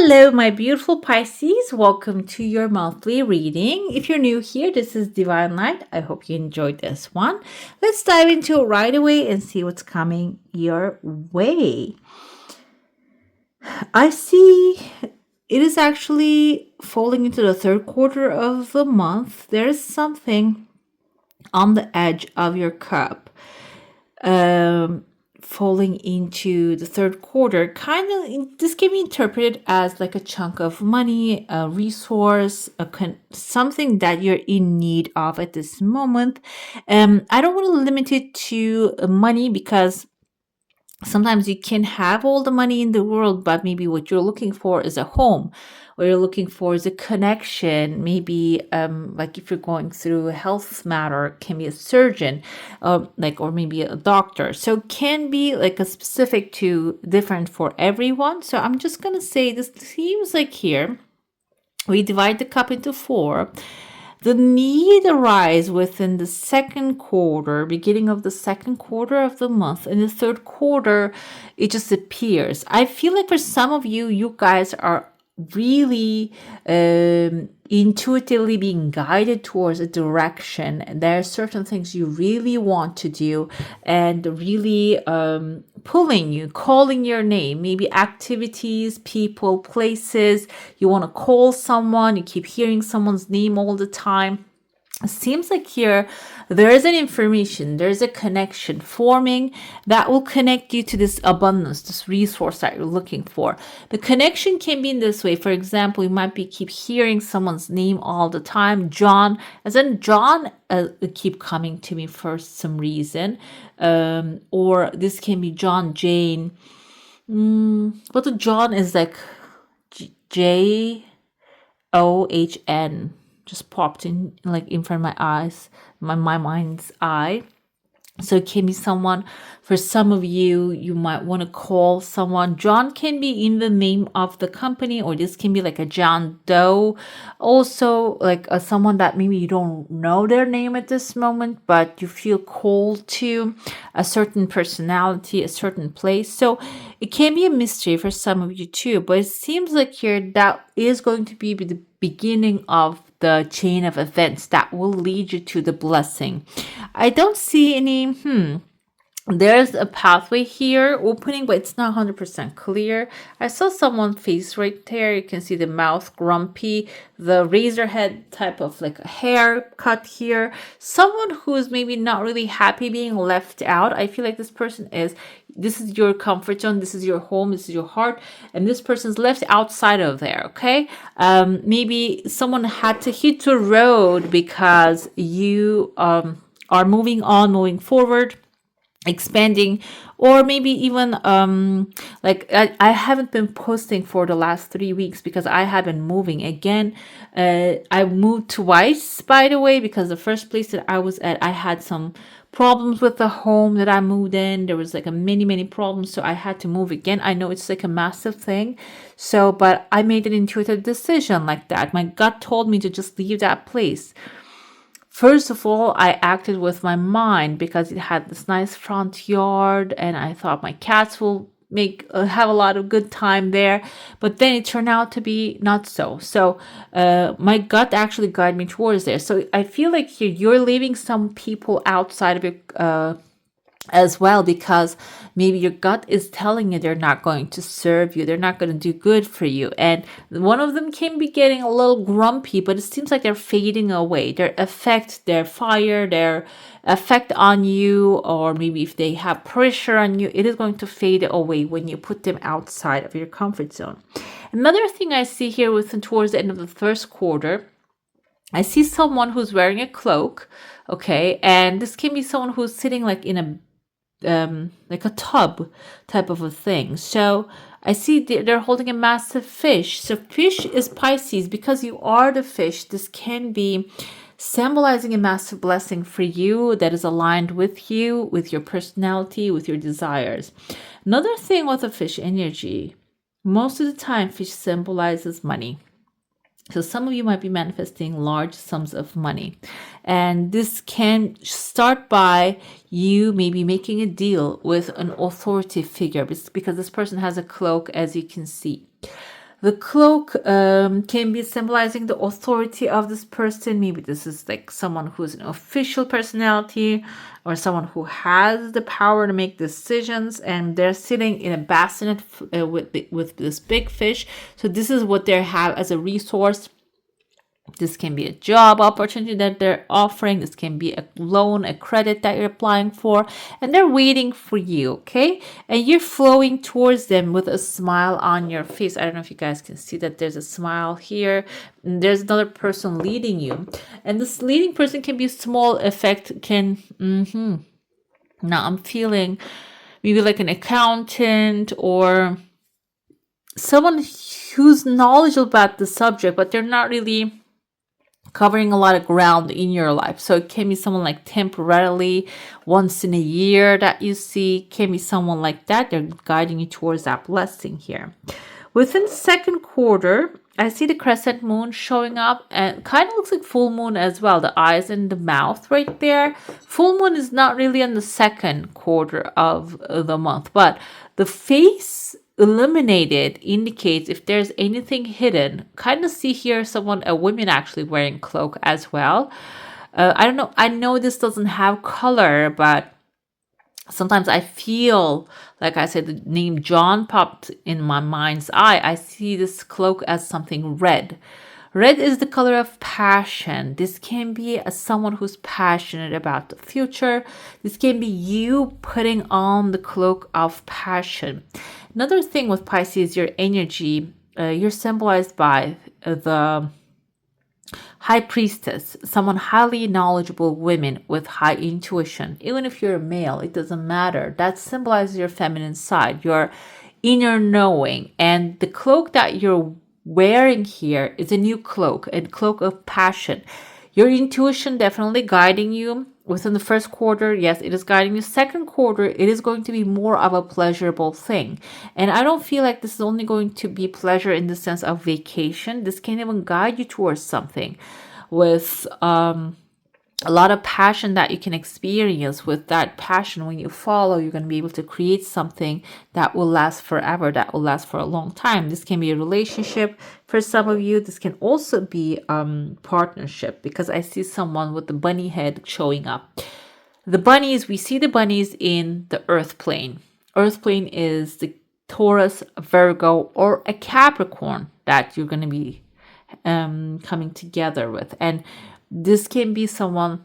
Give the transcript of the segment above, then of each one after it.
Hello, my beautiful Pisces. Welcome to your monthly reading. If you're new here, this is Divine Light. I hope you enjoyed this one. Let's dive into it right away and see what's coming your way. I see it is actually falling into the third quarter of the month. There is something on the edge of your cup. Falling into the third quarter, this can be interpreted as like a chunk of money, a resource, something that you're in need of at this moment. I don't want to limit it to money because sometimes you can have all the money in the world, but maybe what you're looking for is a home. What you're looking for is a connection. Maybe like if you're going through a health matter, it can be a surgeon, or maybe a doctor. So it can be like a specific to different for everyone. So I'm just gonna say this seems like here we divide the cup into four. The need arises within the second quarter, beginning of the second quarter of the month. In the third quarter, it just appears. I feel like for some of you, you guys are really intuitively being guided towards a direction. There are certain things you really want to do and really pulling you, calling your name, maybe activities, people, places. You want to call someone, you keep hearing someone's name all the time. It seems like here there is an information, there's a connection forming that will connect you to this abundance, this resource that you're looking for. The connection can be in this way. For example, you might keep hearing someone's name all the time. John, as in John, keep coming to me for some reason. Or this can be John, Jane. But the John is like John. Just popped in like in front of my eyes, my mind's eye. So it can be someone, for some of you, you might want to call someone. John can be in the name of the company, or this can be like a John Doe. Also, like someone that maybe you don't know their name at this moment, but you feel called to a certain personality, a certain place. So it can be a mystery for some of you too, but it seems like here that is going to be the beginning of the chain of events that will lead you to the blessing. I don't see any, there's a pathway here opening, but it's not 100% clear. I saw someone's face right there. You can see the mouth grumpy, the razor head type of like a haircut here. Someone who is maybe not really happy being left out. I feel like this is your comfort zone, this is your home, this is your heart, and this person's left outside of there, okay? Maybe someone had to hit the road because you are moving on, moving forward, expanding, or maybe even I haven't been posting for the last 3 weeks because I have been moving again. I moved twice, by the way, because the first place that I was at, I had some problems with the home that I moved in. There was like a many problems, so I had to move again. I know it's like a massive thing, so but I made an intuitive decision like that. My gut told me to just leave that place. First of all, I acted with my mind because it had this nice front yard and I thought my cats will have a lot of good time there, but then it turned out to be not so. So my gut actually guided me towards there. So I feel like you're leaving some people outside of your as well, because maybe your gut is telling you they're not going to serve you, they're not going to do good for you, and one of them can be getting a little grumpy, but it seems like they're fading away. Their effect, their fire, their effect on you, or maybe if they have pressure on you, it is going to fade away when you put them outside of your comfort zone. Another thing I see here towards the end of the first quarter, I see someone who's wearing a cloak, okay, and this can be someone who's sitting like in a like a tub type of a thing. So I see they're holding a massive fish. So fish is Pisces. Because you are the fish, this can be symbolizing a massive blessing for you that is aligned with you, with your personality, with your desires. Another thing with the fish energy, most of the time fish symbolizes money. So some of you might be manifesting large sums of money. And this can start by you maybe making a deal with an authority figure, because this person has a cloak, as you can see. The cloak can be symbolizing the authority of this person. Maybe this is like someone who's an official personality or someone who has the power to make decisions, and they're sitting in a bassinet with this big fish. So this is what they have as a resource. This can be a job opportunity that they're offering. This can be a loan, a credit that you're applying for, and they're waiting for you, okay? And you're flowing towards them with a smile on your face. I don't know if you guys can see that there's a smile here. And there's another person leading you. And this leading person can be a small effect, Now I'm feeling maybe like an accountant or someone who's knowledgeable about the subject, but they're not really covering a lot of ground in your life. So it can be someone like temporarily once in a year that you see, can be someone like that. They're guiding you towards that blessing here. Within the second quarter, I see the crescent moon showing up, and kind of looks like full moon as well. The eyes and the mouth right there. Full moon is not really in the second quarter of the month, but the face illuminated indicates if there's anything hidden. Kind of see here a woman actually wearing cloak as well. I don't know. I know this doesn't have color, but sometimes I feel, like I said, the name John popped in my mind's eye. I see this cloak as something red. Red is the color of passion. This can be someone who's passionate about the future. This can be you putting on the cloak of passion. Another thing with Pisces, your energy, you're symbolized by the High Priestess, someone highly knowledgeable women with high intuition. Even if you're a male, it doesn't matter. That symbolizes your feminine side, your inner knowing. And the cloak that you're wearing here is a new cloak, a cloak of passion. Your intuition definitely guiding you within the first quarter. Yes, it is guiding you. Second quarter, it is going to be more of a pleasurable thing. And I don't feel like this is only going to be pleasure in the sense of vacation. This can even guide you towards something with a lot of passion that you can experience. With that passion, when you follow, you're going to be able to create something that will last forever, that will last for a long time. This can be a relationship for some of you. This can also be partnership, because I see someone with the bunny head showing up. The bunnies, we see the bunnies in the earth plane. Earth plane is the Taurus, Virgo, or a Capricorn that you're going to be coming together with. And this can be someone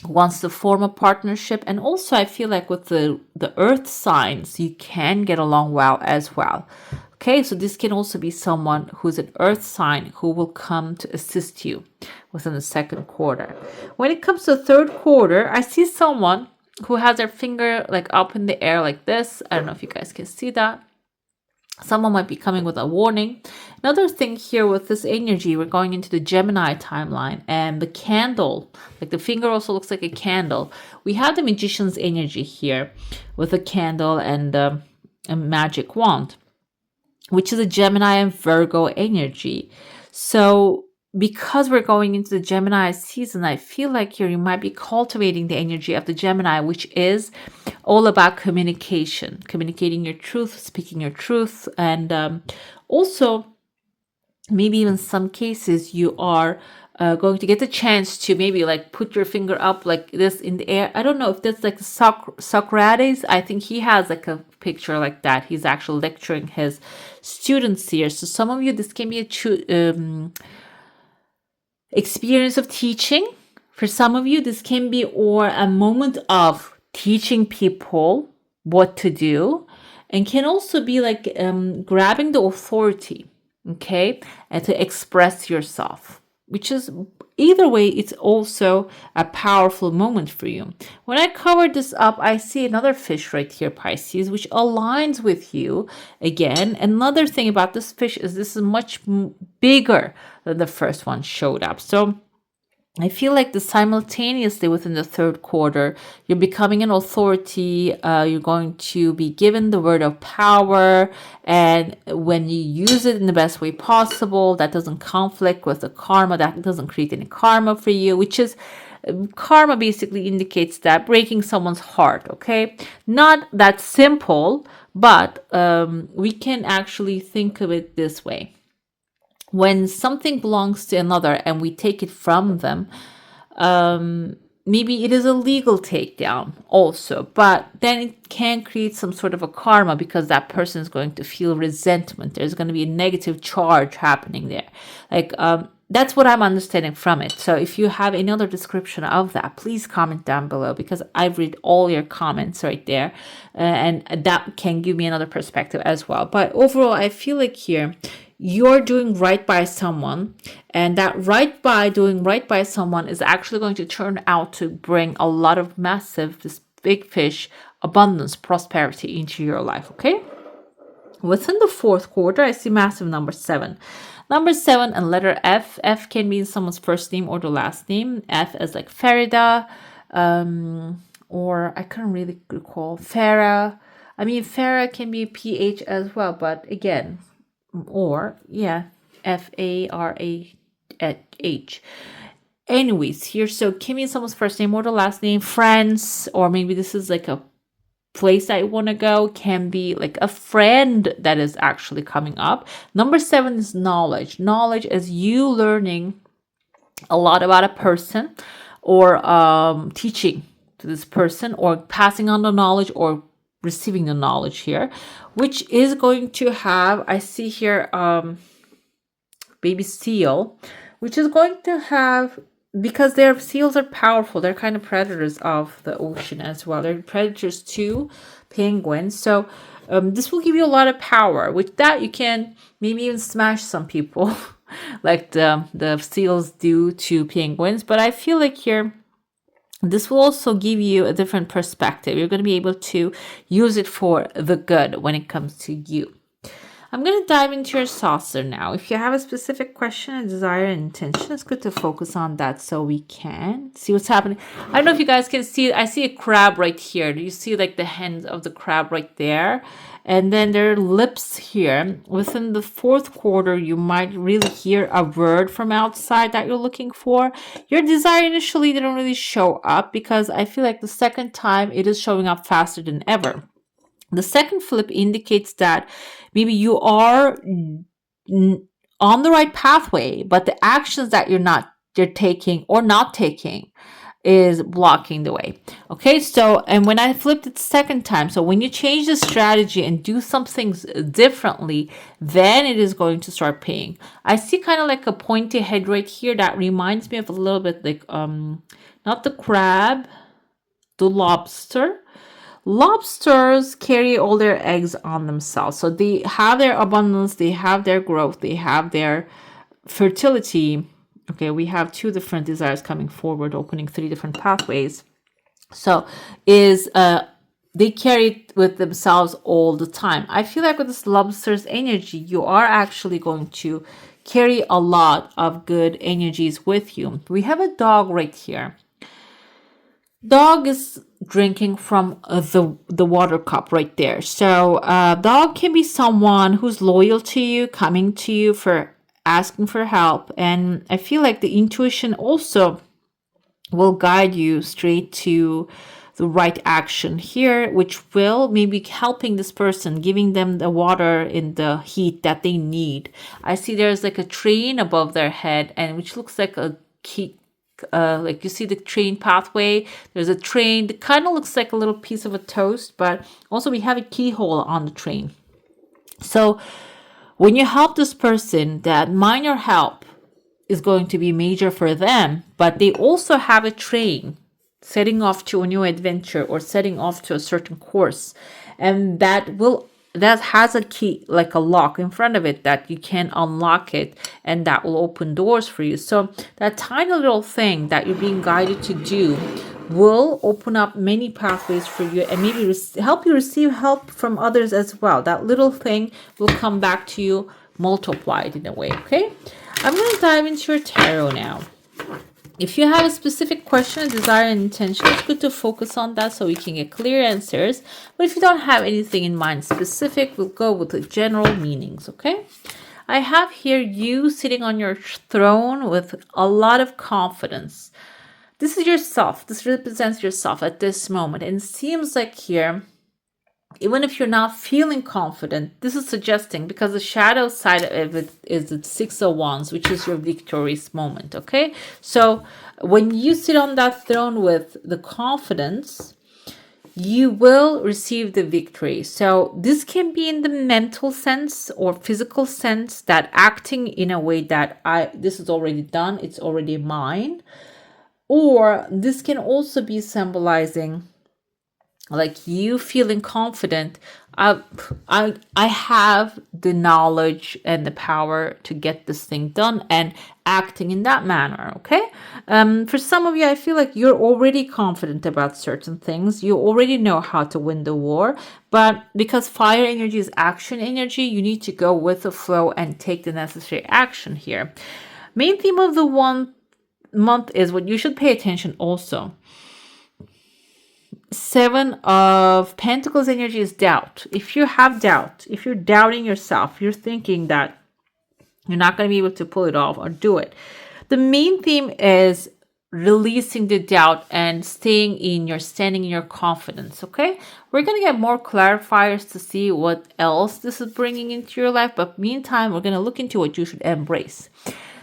who wants to form a partnership. And also I feel like with the earth signs, you can get along well as well. Okay, so this can also be someone who's an earth sign who will come to assist you within the second quarter. When it comes to the third quarter, I see someone who has their finger like up in the air like this. I don't know if you guys can see that. Someone might be coming with a warning. Another thing here with this energy, we're going into the Gemini timeline, and the candle, like the finger also looks like a candle. We have the magician's energy here with a candle and a magic wand, which is a Gemini and Virgo energy. So because we're going into the Gemini season, I feel like here you might be cultivating the energy of the Gemini, which is all about communication, communicating your truth, speaking your truth. And also, maybe even some cases you are going to get the chance to maybe like put your finger up like this in the air. I don't know if that's like Socrates. I think he has like a picture like that. He's actually lecturing his students here. So some of you, this can be a experience of teaching. For some of you, this can be or a moment of teaching people what to do, and can also be like grabbing the authority, okay, and to express yourself, which is either way, it's also a powerful moment for you. When I cover this up, I see another fish right here, Pisces, which aligns with you again. Another thing about this fish is this is much bigger than the first one showed up. So I feel like simultaneously within the third quarter, you're becoming an authority. You're going to be given the word of power. And when you use it in the best way possible, that doesn't conflict with the karma, that doesn't create any karma for you, which is karma basically indicates that breaking someone's heart, okay? Not that simple, but we can actually think of it this way. when something belongs to another and we take it from them, maybe it is a legal takedown also, but then it can create some sort of a karma because that person is going to feel resentment. There's going to be a negative charge happening there. Like, that's what I'm understanding from it. So if you have any other description of that, please comment down below, because I read all your comments right there, and that can give me another perspective as well. But overall, I feel like here you're doing right by someone, and that doing right by someone is actually going to turn out to bring a lot of massive, this big fish, abundance, prosperity into your life. Okay, within the fourth quarter, I see massive number 7. Number 7 and letter F. F can mean someone's first name or the last name. F is like Farida, or I couldn't really recall, Farah. I mean, Farah can be PH as well, but again, or yeah, FARAH. Anyways, here, so can mean someone's first name or the last name, friends, or maybe this is like a place that you want to go, can be like a friend that is actually coming up. Number 7 is knowledge. Knowledge is you learning a lot about a person, or teaching to this person, or passing on the knowledge, or receiving the knowledge here, which is going to have, I see here, baby seal, which is going to have, because their seals are powerful, they're kind of predators of the ocean as well. They're predators to penguins. So this will give you a lot of power. With that, you can maybe even smash some people like the seals do to penguins. But I feel like here, this will also give you a different perspective. You're going to be able to use it for the good when it comes to you. I'm going to dive into your saucer now. If you have a specific question, a desire, and intention, it's good to focus on that so we can see what's happening. I don't know if you guys can see it. I see a crab right here. Do you see like the hands of the crab right there? And then there are lips here. Within the fourth quarter, you might really hear a word from outside that you're looking for. Your desire initially didn't really show up, because I feel like the second time it is showing up faster than ever. The second flip indicates that maybe you are on the right pathway, but the actions that you're taking or not taking is blocking the way. Okay, so, and when I flipped it second time, so when you change the strategy and do some things differently, then it is going to start paying. I see kind of like a pointy head right here that reminds me of a little bit like not the crab, the lobster. Lobsters carry all their eggs on themselves. So they have their abundance, they have their growth, they have their fertility. Okay, we have 2 different desires coming forward, opening 3 different pathways. So they carry it with themselves all the time. I feel like with this lobster's energy, you are actually going to carry a lot of good energies with you. We have a dog right here. Dog is drinking from the water cup right there. So dog can be someone who's loyal to you, coming to you for asking for help. And I feel like the intuition also will guide you straight to the right action here, which will maybe helping this person, giving them the water in the heat that they need. I see there's like a train above their head, and which looks like a key. Like you see the train pathway, there's a train that kind of looks like a little piece of a toast, but also we have a keyhole on the train. So when you help this person, that minor help is going to be major for them, but they also have a train setting off to a new adventure or setting off to a certain course, and that has a key, like a lock in front of it that you can unlock it, and that will open doors for you. So that tiny little thing that you're being guided to do will open up many pathways for you, and maybe help you receive help from others as well. That little thing will come back to you multiplied in a way. Okay, I'm going to dive into your tarot now. If you have a specific question, desire, and intention, it's good to focus on that so we can get clear answers. But if you don't have anything in mind specific, we'll go with the general meanings, okay? I have here you sitting on your throne with a lot of confidence. This is yourself. This represents yourself at this moment. And it seems like here even if you're not feeling confident, this is suggesting, because the shadow side of it is the Six of Wands, which is your victorious moment. Okay, so when you sit on that throne with the confidence, you will receive the victory. So this can be in the mental sense or physical sense, that acting in a way that this is already done, it's already mine. Or this can also be symbolizing like you feeling confident. I have the knowledge and the power to get this thing done, and acting in that manner. Okay, for some of you, I feel like you're already confident about certain things. You already know how to win the war, but because fire energy is action energy, you need to go with the flow and take the necessary action here. Main theme of the 1 month is what you should pay attention also. 7 of Pentacles energy is doubt. If you have doubt, if you're doubting yourself, you're thinking that you're not going to be able to pull it off or do it. The main theme is releasing the doubt and standing in your confidence. Okay, we're going to get more clarifiers to see what else this is bringing into your life, but meantime, we're going to look into what you should embrace.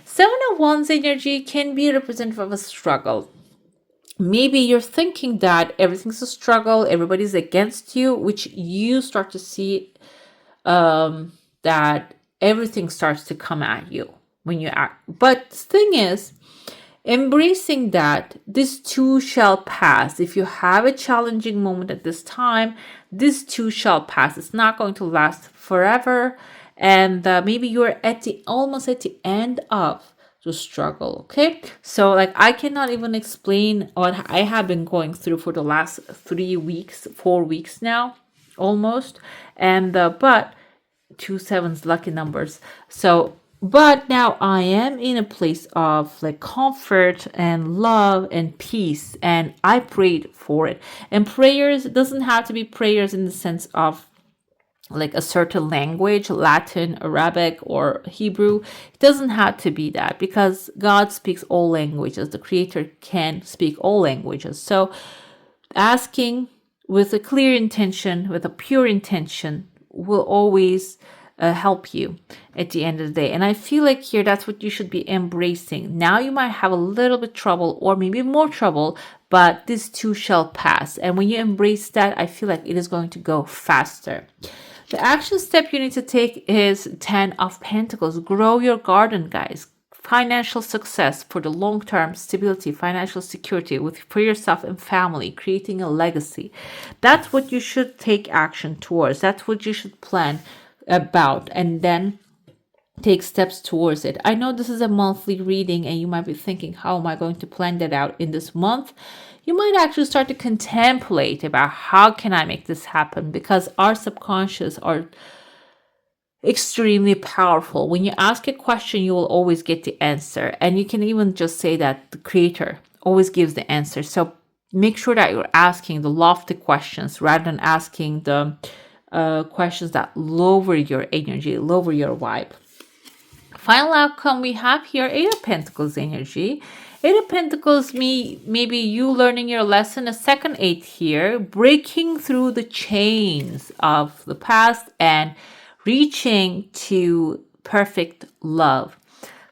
7 of Wands energy can be representative of a struggle. Maybe you're thinking that everything's a struggle, everybody's against you, which you start to see that everything starts to come at you when you act. But the thing is, embracing that this too shall pass. If you have a challenging moment at this time, this too shall pass. It's not going to last forever. And maybe you're almost at the end of to struggle. Okay, so like I cannot even explain what I have been going through for the last 4 weeks now almost, and but 2 7s lucky numbers. So but now I am in a place of like comfort and love and peace, and I prayed for it. And prayers doesn't have to be prayers in the sense of like a certain language, Latin, Arabic, or Hebrew. It doesn't have to be that, because God speaks all languages. The Creator can speak all languages. So asking with a clear intention, with a pure intention, will always help you at the end of the day. And I feel like here, that's what you should be embracing. Now you might have a little bit trouble, or maybe more trouble, but this too shall pass. And when you embrace that, I feel like it is going to go faster. The action step you need to take is 10 of Pentacles. Grow your garden, guys. Financial success for the long-term stability, financial security for yourself and family, creating a legacy. That's what you should take action towards. That's what you should plan about, and then take steps towards it. I know this is a monthly reading, and you might be thinking, how am I going to plan that out in this month? You might actually start to contemplate about how can I make this happen, because our subconscious are extremely powerful. When you ask a question, you will always get the answer. And you can even just say that the Creator always gives the answer. So make sure that you're asking the lofty questions rather than asking the questions that lower your energy, lower your vibe. Final outcome we have here, 8 of Pentacles energy. 8 of Pentacles, maybe you learning your lesson. A second 8 here, breaking through the chains of the past and reaching to perfect love.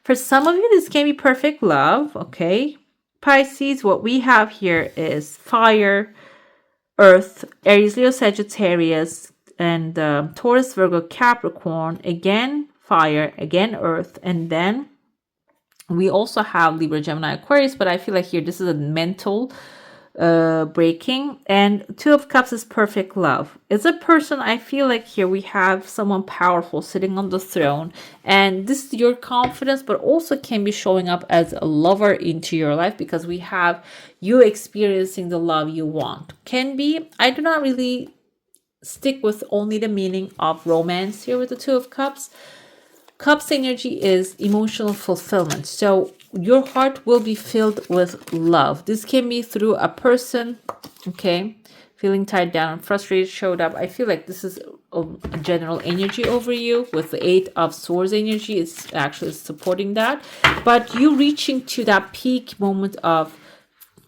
For some of you, this can be perfect love, okay? Pisces, what we have here is fire, earth, Aries, Leo, Sagittarius, and Taurus, Virgo, Capricorn. Again, fire, again, earth, and then we also have Libra, Gemini, Aquarius, but I feel like here this is a mental breaking. And 2 of Cups is perfect love. It's a person, I feel like here we have someone powerful sitting on the throne, and this is your confidence, but also can be showing up as a lover into your life, because we have you experiencing the love you want. Can be, I do not really stick with only the meaning of romance here with the 2 of Cups. Cups energy is emotional fulfillment. So your heart will be filled with love. This can be through a person, okay, feeling tied down, frustrated, showed up. I feel like this is a general energy over you with the 8 of Swords energy. It's actually supporting that. But you reaching to that peak moment of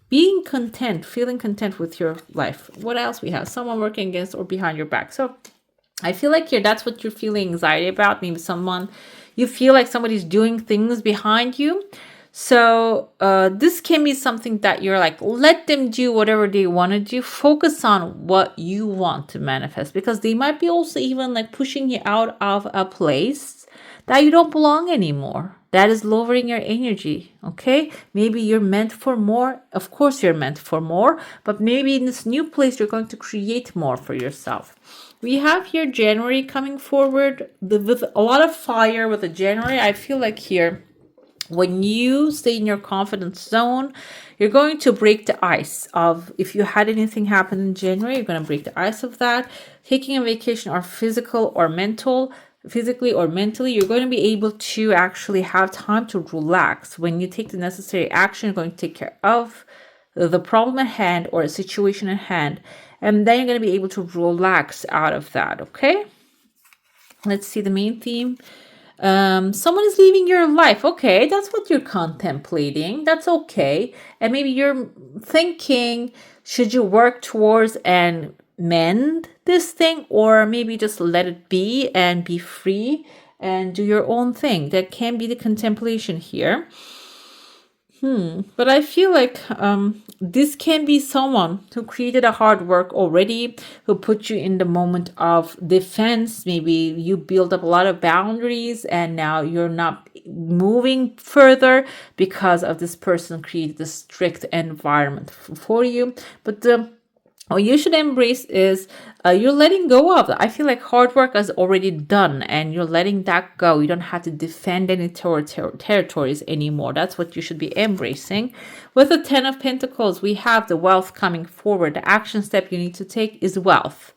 being content, feeling content with your life. What else we have? Someone working against or behind your back. So I feel like here, that's what you're feeling anxiety about. Maybe you feel like somebody's doing things behind you. So this can be something that you're like, let them do whatever they want to do. Focus on what you want to manifest, because they might be also even like pushing you out of a place that you don't belong anymore. That is lowering your energy, okay? Maybe you're meant for more. Of course you're meant for more, but maybe in this new place, you're going to create more for yourself. We have here January coming forward with a lot of fire with the January. I feel like here, when you stay in your confidence zone, you're going to break the ice of, if you had anything happen in January, you're going to break the ice of that. Taking a vacation or physically or mentally, you're going to be able to actually have time to relax. When you take the necessary action, you're going to take care of the problem at hand or a situation at hand. And then you're going to be able to relax out of that, okay? Let's see the main theme. Someone is leaving your life. Okay, that's what you're contemplating. That's okay. And maybe you're thinking, should you work towards and mend this thing, or maybe just let it be and be free and do your own thing? That can be the contemplation here. But I feel like this can be someone who created a hard work already, who put you in the moment of defense. Maybe you build up a lot of boundaries and now you're not moving further because of this person created a strict environment for you. But what you should embrace is you're letting go of that. I feel like hard work is already done and you're letting that go. You don't have to defend any territories anymore. That's what you should be embracing. With the 10 of Pentacles, we have the wealth coming forward. The action step you need to take is wealth.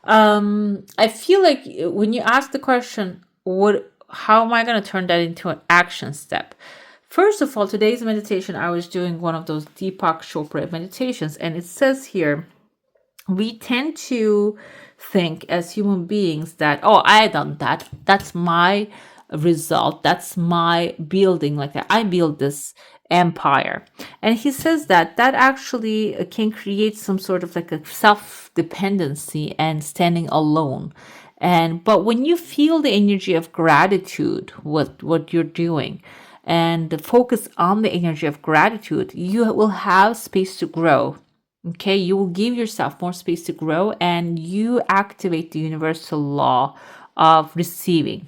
I feel like when you ask the question, how am I going to turn that into an action step? First of all, today's meditation, I was doing one of those Deepak Chopra meditations, and it says here, we tend to think as human beings that, oh, I done that. That's my result. That's my building. Like that. I built this empire. And he says that actually can create some sort of like a self-dependency and standing alone. But when you feel the energy of gratitude, what you're doing, and focus on the energy of gratitude, you will have space to grow. Okay, you will give yourself more space to grow and you activate the universal law of receiving.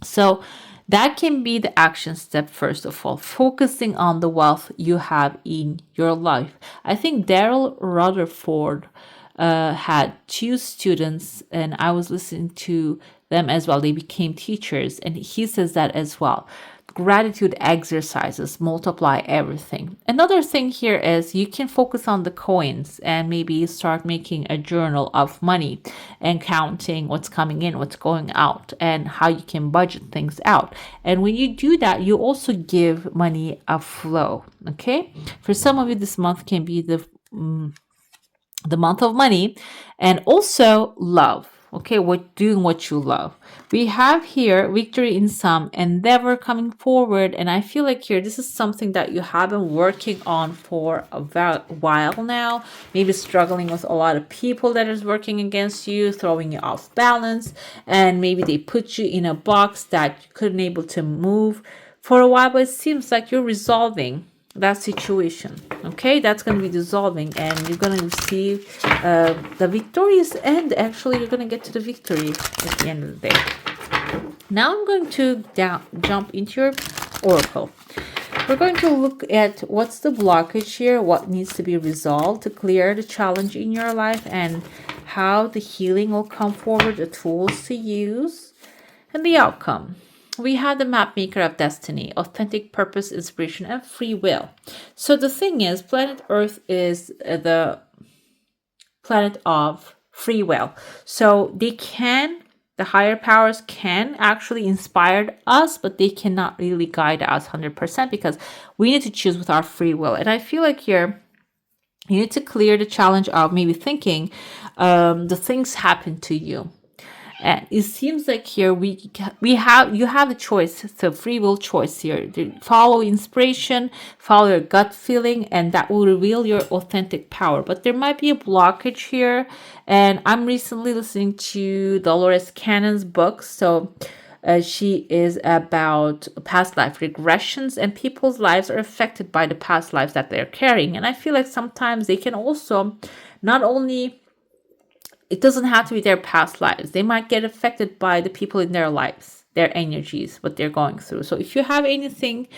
So that can be the action step, first of all, focusing on the wealth you have in your life. I think Daryl Rutherford had 2 students, and I was listening to them as well. They became teachers, and he says that as well. Gratitude exercises multiply everything. Another thing here is you can focus on the coins and maybe start making a journal of money and counting what's coming in, what's going out, and how you can budget things out. And when you do that, you also give money a flow. Okay, for some of you, this month can be the month of money and also love. Okay, doing what you love. We have here victory in some, endeavor coming forward, and I feel like here this is something that you have been working on for a while now. Maybe struggling with a lot of people that is working against you, throwing you off balance, and maybe they put you in a box that you couldn't able to move for a while. But it seems like you're resolving that situation. Okay, that's going to be dissolving and you're going to receive the victorious end. Actually, you're going to get to the victory at the end of the day. Now I'm going to jump into your oracle. We're going to look at what's the blockage here, what needs to be resolved to clear the challenge in your life, and how the healing will come forward, the tools to use, and the outcome. We have the map maker of destiny, authentic purpose, inspiration, and free will. So the thing is, planet Earth is the planet of free will. So the higher powers can actually inspire us, but they cannot really guide us 100% because we need to choose with our free will. And I feel like here, you need to clear the challenge of maybe thinking the things happen to you. And it seems like here you have a choice. It's a free will choice here. Follow inspiration, follow your gut feeling, and that will reveal your authentic power. But there might be a blockage here. And I'm recently listening to Dolores Cannon's book. So she is about past life regressions, and people's lives are affected by the past lives that they're carrying. And I feel like sometimes they can also not only, it doesn't have to be their past lives. They might get affected by the people in their lives, their energies, what they're going through. So if you have anything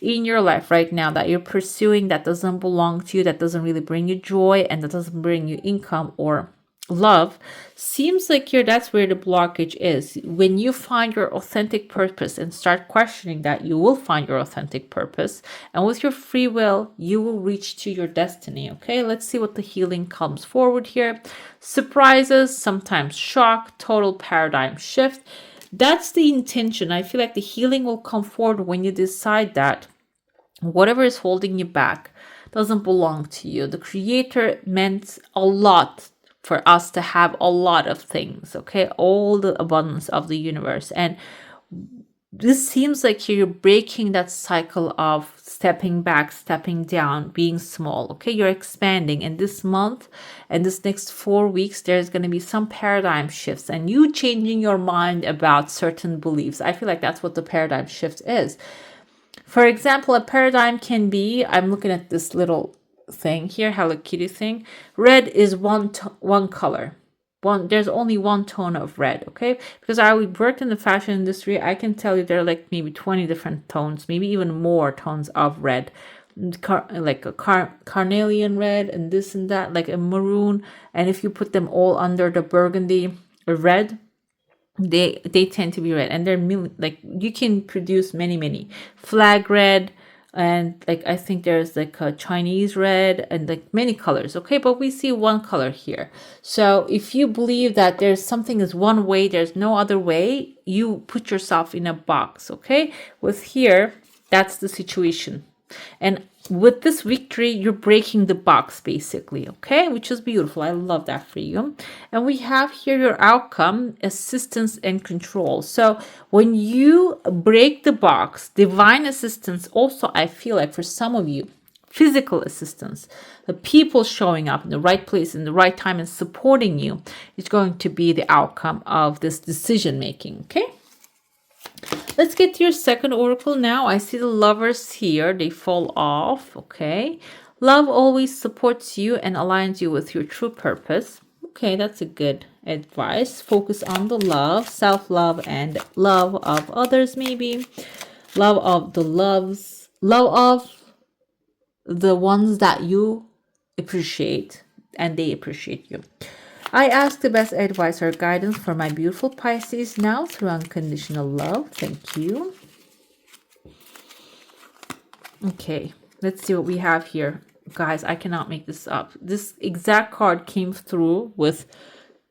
in your life right now that you're pursuing that doesn't belong to you, that doesn't really bring you joy, and that doesn't bring you income or love, seems like that's where the blockage is. When you find your authentic purpose and start questioning that, you will find your authentic purpose, and with your free will you will reach to your destiny. Okay, let's see what the healing comes forward here. Surprises, sometimes shock, total paradigm shift. That's the intention. I feel like the healing will come forward when you decide that whatever is holding you back doesn't belong to you. The creator meant a lot for us to have a lot of things, okay? All the abundance of the universe. And this seems like you're breaking that cycle of stepping back, stepping down, being small, okay? You're expanding. And this month and this next 4 weeks, there's going to be some paradigm shifts and you changing your mind about certain beliefs. I feel like that's what the paradigm shift is. For example, a paradigm can be, I'm looking at this little thing here, Hello Kitty thing. Red is one color. There's only one tone of red, okay? Because I worked in the fashion industry, I can tell you there are like maybe 20 different tones, maybe even more tones of red. Like a carnelian red and this and that, like a maroon. And if you put them all under the burgundy red, they tend to be red, and they're like you can produce many flag red, and like I think there's like a Chinese red and like many colors, okay? But we see one color here. So if you believe that there's something is one way, there's no other way, you put yourself in a box, okay? With here, that's the situation. And with this victory, you're breaking the box basically, okay? Which is beautiful. I love that for you. And we have here your outcome, assistance and control. So when you break the box, divine assistance, also I feel like for some of you, physical assistance, the people showing up in the right place in the right time and supporting you is going to be the outcome of this decision making, okay? Let's get to your second oracle now. I see the lovers here. They fall off. Okay. Love always supports you and aligns you with your true purpose. Okay, that's a good advice. Focus on the love, self-love, and love of others maybe. Love of the loves. Love of the ones that you appreciate and they appreciate you. I ask the best advice or guidance for my beautiful Pisces now through unconditional love. Thank you. Okay, let's see what we have here. Guys, I cannot make this up. This exact card came through with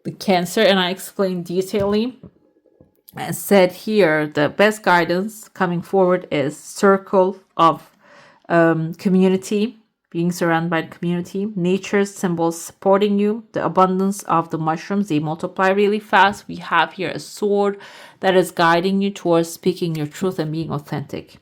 the Cancer, and I explained detailedly. And said here, the best guidance coming forward is circle of community. Being surrounded by the community, nature's symbols supporting you, the abundance of the mushrooms, they multiply really fast. We have here a sword that is guiding you towards speaking your truth and being authentic.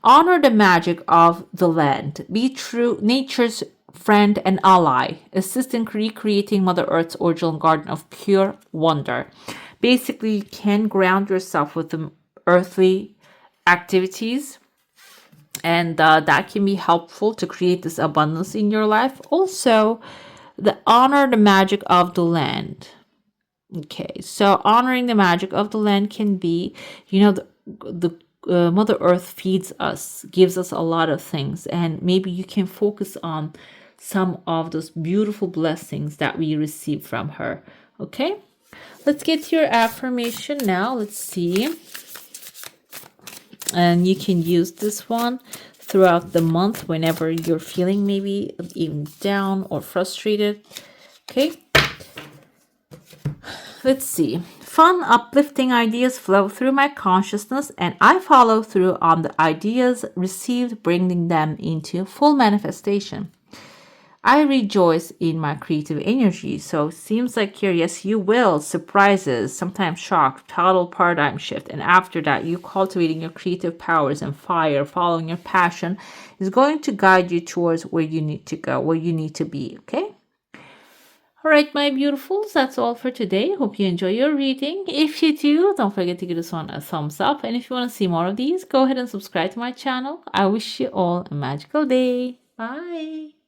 Honor the magic of the land. Be true, nature's friend and ally. Assist in recreating Mother Earth's original garden of pure wonder. Basically, you can ground yourself with the earthly activities, and that can be helpful to create this abundance in your life. Also, honor the magic of the land. Okay, so honoring the magic of the land can be, the Mother Earth feeds us, gives us a lot of things, and maybe you can focus on some of those beautiful blessings that we receive from her. Okay, let's get to your affirmation now. Let's see. And you can use this one throughout the month whenever you're feeling maybe even down or frustrated. Okay. Let's see. Fun, uplifting ideas flow through my consciousness, and I follow through on the ideas received, bringing them into full manifestation. I rejoice in my creative energy. So seems like here, yes, you will. Surprises, sometimes shock, total paradigm shift. And after that, you cultivating your creative powers and fire, following your passion is going to guide you towards where you need to go, where you need to be. Okay. All right, my beautifuls, that's all for today. Hope you enjoy your reading. If you do, don't forget to give this one a thumbs up. And if you want to see more of these, go ahead and subscribe to my channel. I wish you all a magical day. Bye.